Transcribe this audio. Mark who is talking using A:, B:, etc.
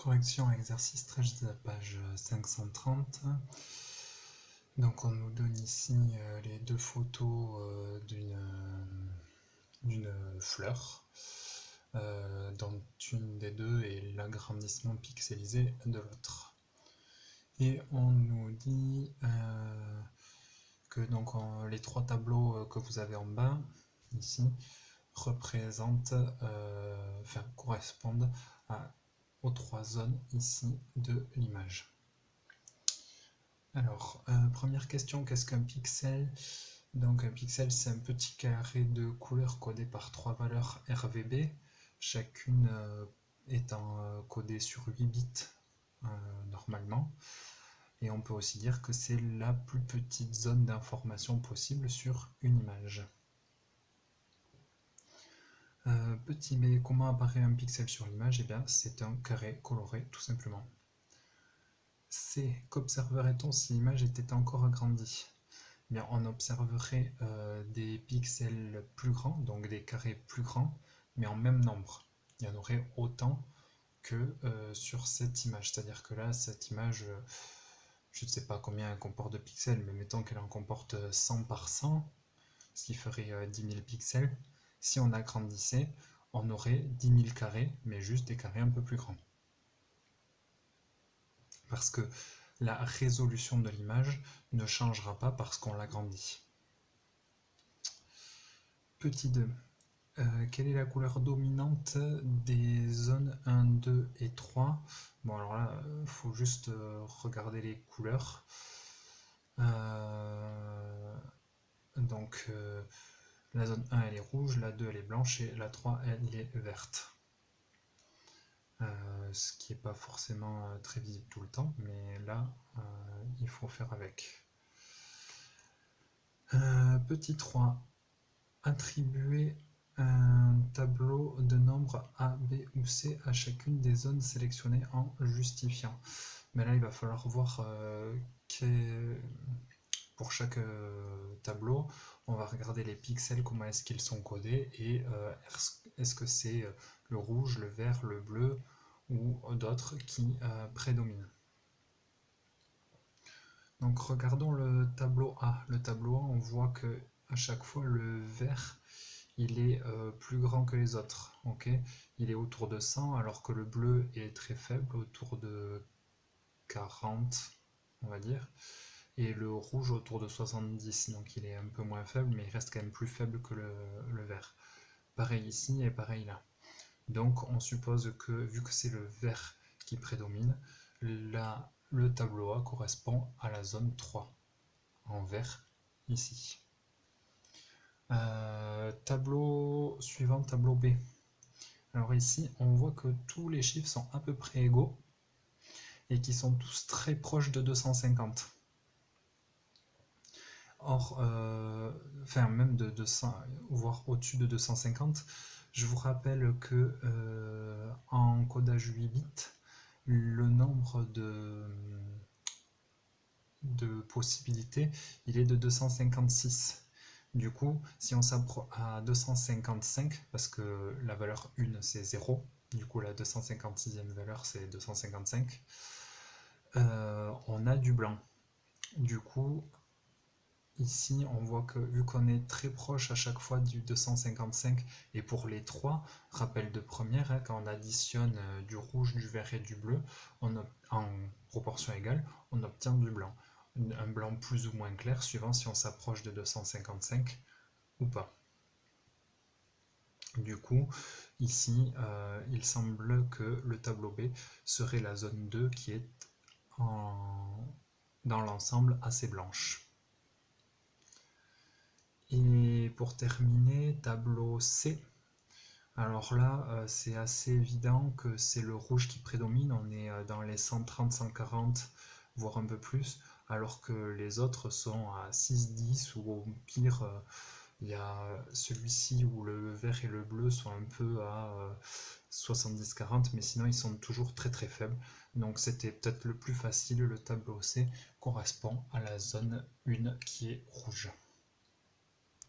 A: Correction exercice 13, page 530. Donc on nous donne ici les deux photos d'une fleur, dont une des deux est l'agrandissement pixelisé de l'autre. Et on nous dit que donc les trois tableaux que vous avez en bas, ici, correspondent aux trois zones ici de l'image. Alors, première question, qu'est-ce qu'un pixel? Donc un pixel, c'est un petit carré de couleur codé par trois valeurs RVB, chacune étant codée sur 8 bits normalement. Et on peut aussi dire que c'est la plus petite zone d'information possible sur une image. Petit b, comment apparaît un pixel sur l'image? Eh bien, c'est un carré coloré, tout simplement. C, qu'observerait-on si l'image était encore agrandie? Eh bien, on observerait des pixels plus grands, donc des carrés plus grands, mais en même nombre. Il y en aurait autant que sur cette image. C'est-à-dire que là, cette image, je ne sais pas combien elle comporte de pixels, mais mettons qu'elle en comporte 100 par 100, ce qui ferait 10 000 pixels. Si on agrandissait, on aurait 10 000 carrés, mais juste des carrés un peu plus grands. Parce que la résolution de l'image ne changera pas parce qu'on l'agrandit. Petit 2. Quelle est la couleur dominante des zones 1, 2 et 3? Bon, alors là, il faut juste regarder les couleurs. La zone 1 elle est rouge, la 2 elle est blanche et la 3 elle est verte. Ce qui n'est pas forcément très visible tout le temps, mais là il faut faire avec. Petit 3, attribuer un tableau de nombres A, B ou C à chacune des zones sélectionnées en justifiant. Mais là il va falloir voir pour chaque tableau, on va regarder les pixels, comment est-ce qu'ils sont codés, et est-ce que c'est le rouge, le vert, le bleu ou d'autres qui prédominent. Donc regardons le tableau A. Le tableau A, on voit que à chaque fois le vert il est plus grand que les autres. Okay, il est autour de 100 alors que le bleu est très faible, autour de 40 on va dire. Et le rouge autour de 70, donc il est un peu moins faible, mais il reste quand même plus faible que le vert. Pareil ici et pareil là. Donc on suppose que, vu que c'est le vert qui prédomine, le tableau A correspond à la zone 3, en vert, ici. Tableau suivant, tableau B. Alors ici, on voit que tous les chiffres sont à peu près égaux, et qui sont tous très proches de 250. Or, même de 200, voire au-dessus de 250, je vous rappelle que en codage 8 bits, le nombre de possibilités, il est de 256. Du coup, si on s'approche à 255, parce que la valeur 1 c'est 0, du coup la 256e valeur c'est 255, on a du blanc. Du coup, ici, on voit que vu qu'on est très proche à chaque fois du 255, et pour les trois, rappel de première, hein, quand on additionne du rouge, du vert et du bleu, en proportion égale, on obtient du blanc. Un blanc plus ou moins clair, suivant si on s'approche de 255 ou pas. Du coup, ici, il semble que le tableau B serait la zone 2 qui est dans l'ensemble assez blanche. Et pour terminer, tableau C. Alors là, c'est assez évident que c'est le rouge qui prédomine. On est dans les 130, 140, voire un peu plus, alors que les autres sont à 6, 10, ou au pire, il y a celui-ci où le vert et le bleu sont un peu à 70, 40, mais sinon ils sont toujours très très faibles. Donc c'était peut-être le plus facile, le tableau C correspond à la zone 1 qui est rouge.